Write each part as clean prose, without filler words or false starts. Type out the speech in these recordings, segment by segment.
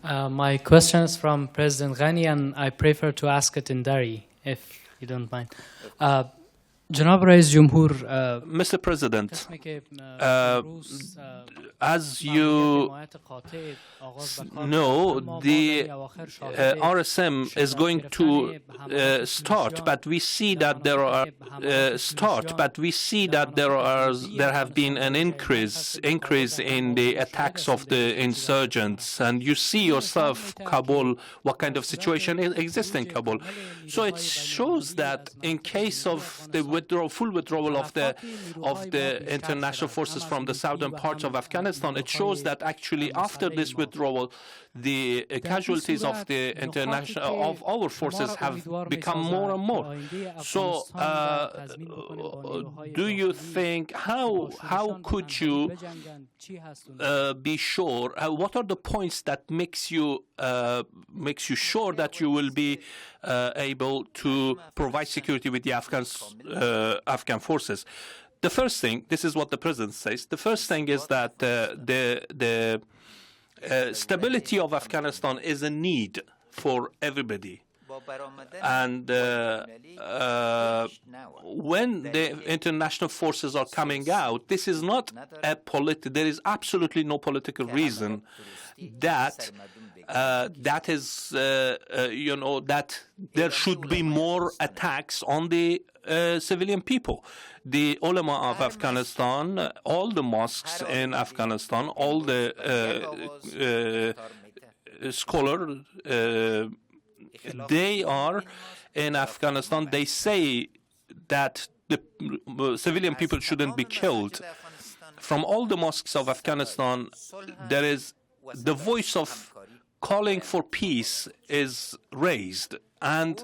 My question is from President Ghani, and I prefer to ask it in Dari, if you don't mind. جناب رئیس جمهور Mr. President, as you know, the RSM is going to start, but we see that there have been an increase in the attacks of the insurgents, and you see yourself, Kabul, what kind of situation exists in Kabul. So it shows that in case of the full withdrawal of the international forces from the southern parts of Afghanistan, it shows that actually after this withdrawal, the casualties of our forces have become more and more. So, do you think how could you be sure? What are the points that makes you sure that you will be able to provide security with the Afghan forces? The first thing, this is what the president says. The first thing is that the stability of Afghanistan is a need for everybody. And when the international forces are coming out, this is not there is absolutely no political reason that that there should be more attacks on the civilian people. The ulama of Afghanistan, all the mosques in Afghanistan, all the scholars, they are in Afghanistan. They say that the civilian people shouldn't be killed. From all the mosques of Afghanistan, there is the voice of calling for peace is raised, and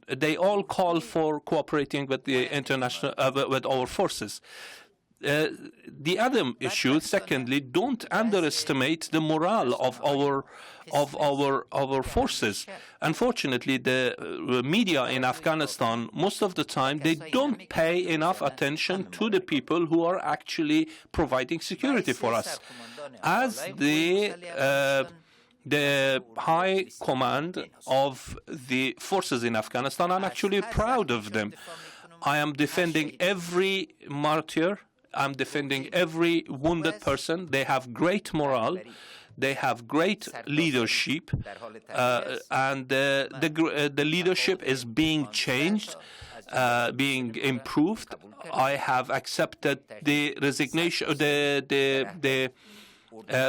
they all call for cooperating with the international with our forces. The other issue, secondly, don't underestimate the morale of our forces. Unfortunately, the media in Afghanistan, most of the time, they don't pay enough attention to the people who are actually providing security for us. As the high command of the forces in Afghanistan, I'm actually proud of them. I am defending every martyr. I'm defending every wounded person. They have great morale. They have great leadership, and the leadership is being changed, being improved. I have accepted the resignation, the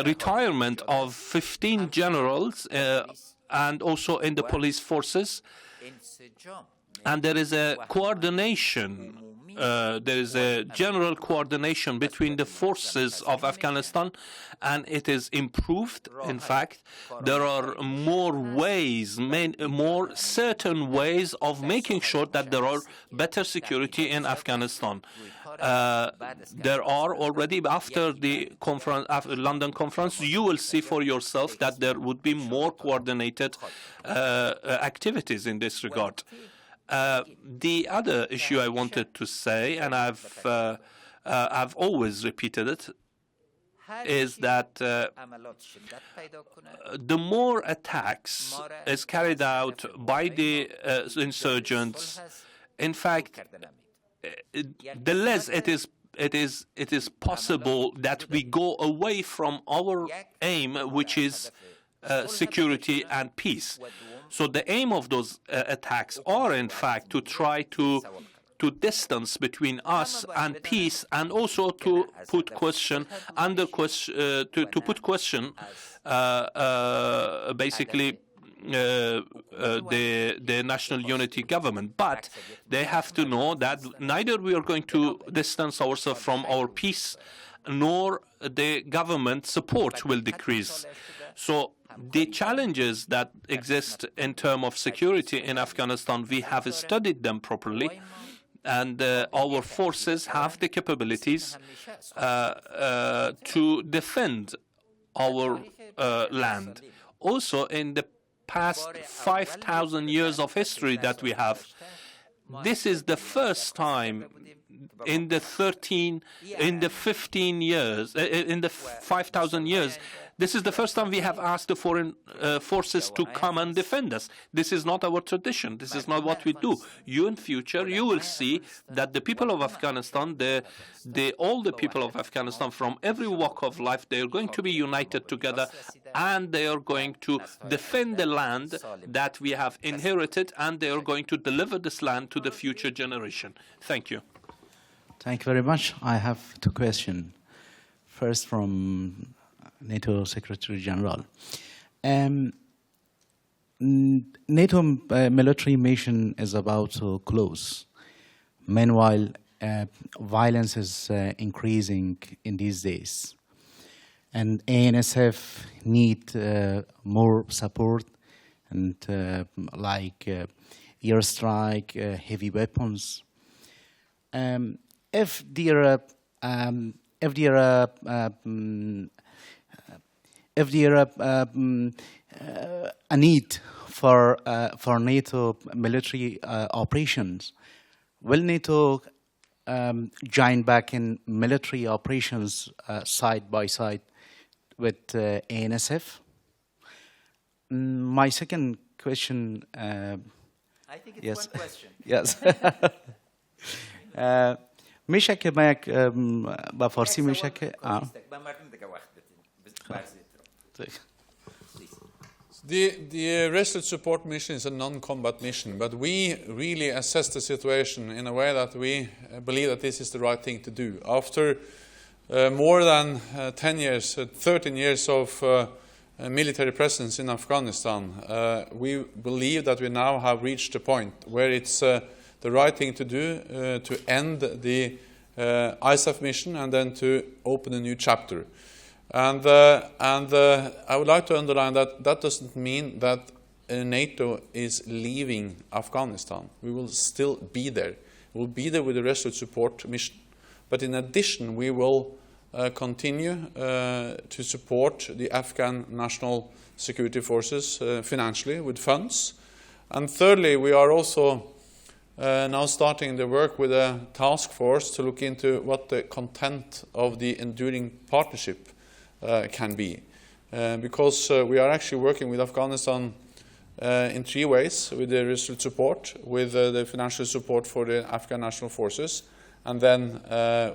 retirement of 15 generals, and also in the police forces. And there is a coordination. There is a general coordination between the forces of Afghanistan, and it is improved. In fact, there are more ways, more certain ways of making sure that there are better security in Afghanistan. There are already, after the conference, after London conference, you will see for yourself that there would be more coordinated activities in this regard. The other issue I wanted to say, and I've always repeated it, is that the more attacks is carried out by the insurgents, in fact, the less it is possible that we go away from our aim, which is security and peace. So the aim of those attacks are, in fact, to try to distance between us and peace, and also to put question basically the national unity government. But they have to know that neither we are going to distance ourselves from our peace, nor the government support will decrease. So the challenges that exist in terms of security in Afghanistan, we have studied them properly, and our forces have the capabilities to defend our land. Also, in the past 5,000 years of history that we have, this is the first time in the 5,000 years This is the first time we have asked the foreign forces to come and defend us. This is not our tradition. This is not what we do. You in future, you will see that the people of Afghanistan, all the people of Afghanistan from every walk of life, they are going to be united together, and they are going to defend the land that we have inherited, and they are going to deliver this land to the future generation. Thank you. Thank you very much. I have two questions. First from NATO Secretary General. NATO military mission is about to close. Meanwhile, violence is increasing in these days. And ANSF need more support and like airstrike, heavy weapons. If there a need for NATO military operations, will NATO join back in military operations side by side with ANSF? My second question. I think it's one question. Yes. میشه که با فارسی میشه که The Resolute support mission is a non-combat mission, but we really assess the situation in a way that we believe that this is the right thing to do. After more than 10 years, 13 years of military presence in Afghanistan, we believe that we now have reached a point where it's the right thing to do to end the ISAF mission and then to open a new chapter. And I would like to underline that that doesn't mean that NATO is leaving Afghanistan. We will still be there. We will be there with the Resolute support mission. But in addition, we will continue to support the Afghan National Security Forces financially with funds. And thirdly, we are also now starting the work with a task force to look into what the content of the enduring partnership can be. Because we are actually working with Afghanistan in three ways: with the Resolute support, with the financial support for the Afghan National Forces, and then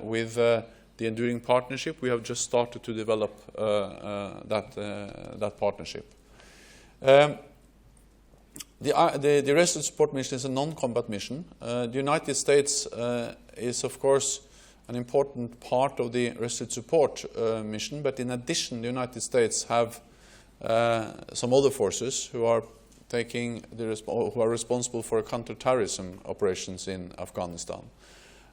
with the enduring partnership. We have just started to develop that partnership. The Resolute support mission is a non-combat mission. The United States is, of course, an important part of the Resolute support mission, but in addition, the United States have some other forces who are who are responsible for counter-terrorism operations in Afghanistan.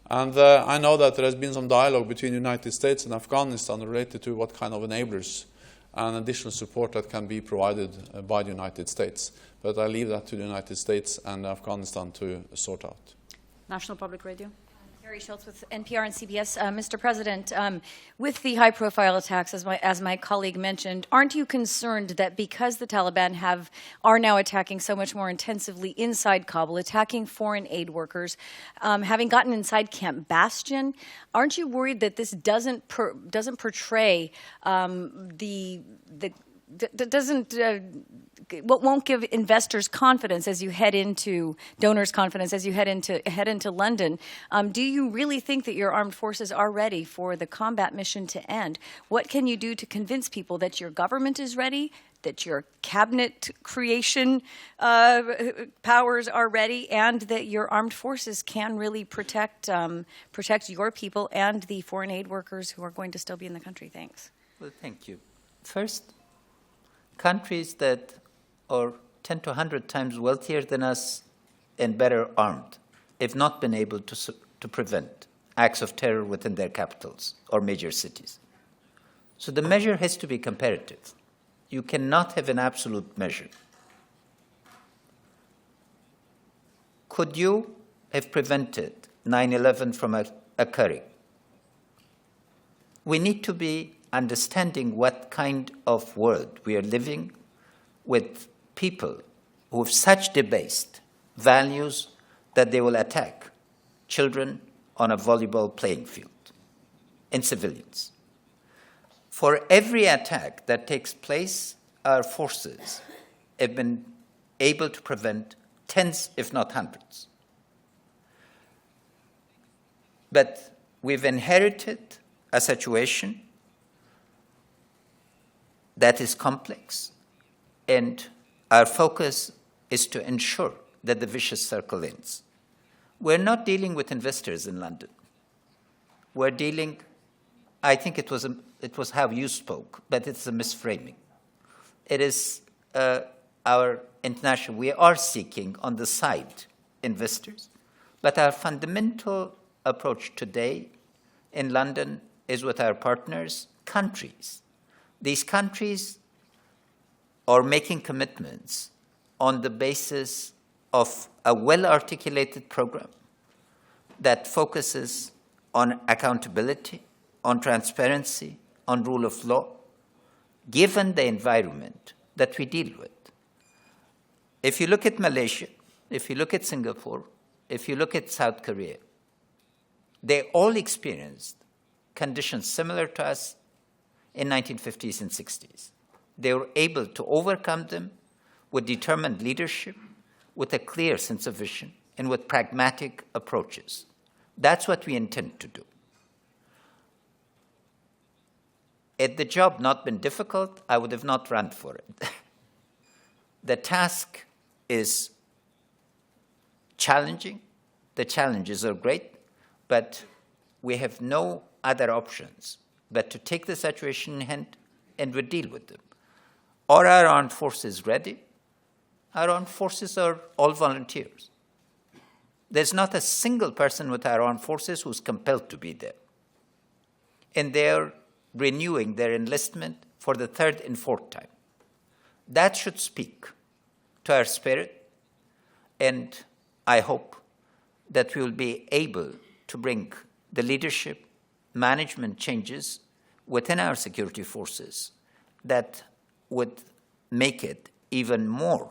And I know that there has been some dialogue between the United States and Afghanistan related to what kind of enablers and additional support that can be provided by the United States. But I leave that to the United States and Afghanistan to sort out. National Public Radio. Harry Schultz with NPR and CBS. Mr. President, with the high-profile attacks, as my colleague mentioned, aren't you concerned that because the Taliban are now attacking so much more intensively inside Kabul, attacking foreign aid workers, having gotten inside Camp Bastion, aren't you worried that this doesn't portray what won't give investors confidence as you head into donors' confidence as you head into London? Do you really think that your armed forces are ready for the combat mission to end? What can you do to convince people that your government is ready, that your cabinet creation powers are ready, and that your armed forces can really protect your people and the foreign aid workers who are going to still be in the country? Thanks. Well, thank you. First, countries that are 10 to 100 times wealthier than us and better armed have not been able to prevent acts of terror within their capitals or major cities. So the measure has to be comparative. You cannot have an absolute measure. Could you have prevented 9/11 from occurring? We need to be understanding what kind of world we are living with people who have such debased values that they will attack children on a volleyball playing field and civilians. For every attack that takes place, our forces have been able to prevent tens, if not hundreds. But we've inherited a situation that is complex, and our focus is to ensure that the vicious circle ends. We're not dealing with investors in London. We're dealing, I think it was how you spoke, but it's a misframing. It is our international, we are seeking on the side investors, but our fundamental approach today in London is with our partners, countries. These countries are making commitments on the basis of a well-articulated program that focuses on accountability, on transparency, on rule of law, given the environment that we deal with. If you look at Malaysia, if you look at Singapore, if you look at South Korea, they all experienced conditions similar to us in 1950s and 60s. They were able to overcome them with determined leadership, with a clear sense of vision, and with pragmatic approaches. That's what we intend to do. Had the job not been difficult, I would have not run for it. The task is challenging. The challenges are great, but we have no other options but to take the situation in hand and we deal with them. Are our armed forces ready? Our armed forces are all volunteers. There's not a single person with our armed forces who's compelled to be there. And they're renewing their enlistment for the third and fourth time. That should speak to our spirit, and I hope that we will be able to bring the leadership, management changes within our security forces that would make it even more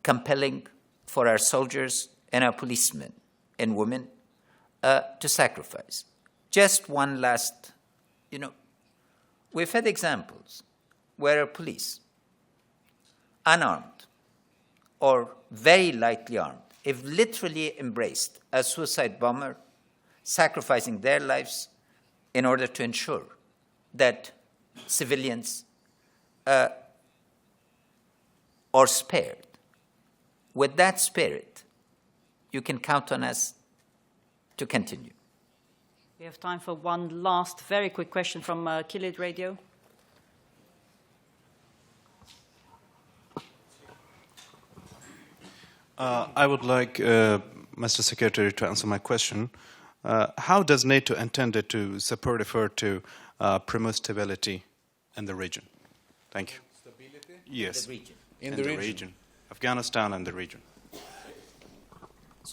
compelling for our soldiers and our policemen and women to sacrifice. Just one last, we've had examples where a police, unarmed or very lightly armed, have literally embraced a suicide bomber, sacrificing their lives in order to ensure that civilians are spared. With that spirit, you can count on us to continue. We have time for one last very quick question from Kilid Radio. I would like Mr. Secretary to answer my question. How does NATO intend to support effort to promote stability in the region? Thank you. Stability? Yes. In the region. In the region. Afghanistan and the region.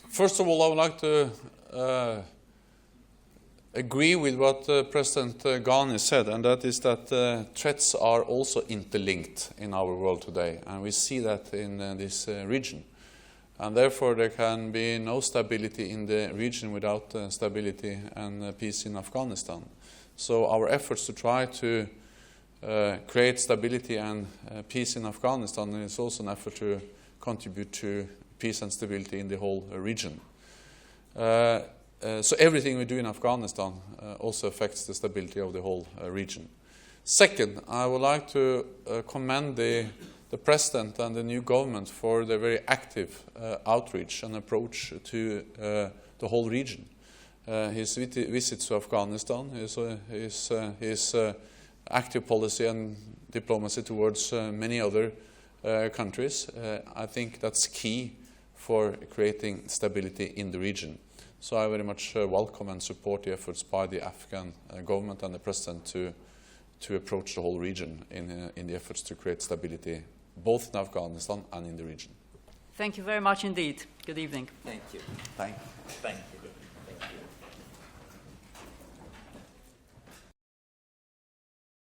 First of all, I would like to agree with what President Ghani said, and that is that threats are also interlinked in our world today, and we see that in this region. And therefore, there can be no stability in the region without stability and peace in Afghanistan. So our efforts to try to create stability and peace in Afghanistan is also an effort to contribute to peace and stability in the whole region. So everything we do in Afghanistan also affects the stability of the whole region. Second, I would like to commend the President and the new government for their very active outreach and approach to the whole region. His visits to Afghanistan, his active policy and diplomacy towards many other countries, I think that's key for creating stability in the region. So I very much welcome and support the efforts by the Afghan government and the President to approach the whole region in the efforts to create stability both in Afghanistan and in the region. Thank you very much indeed. Good evening. Thank you. Thank you.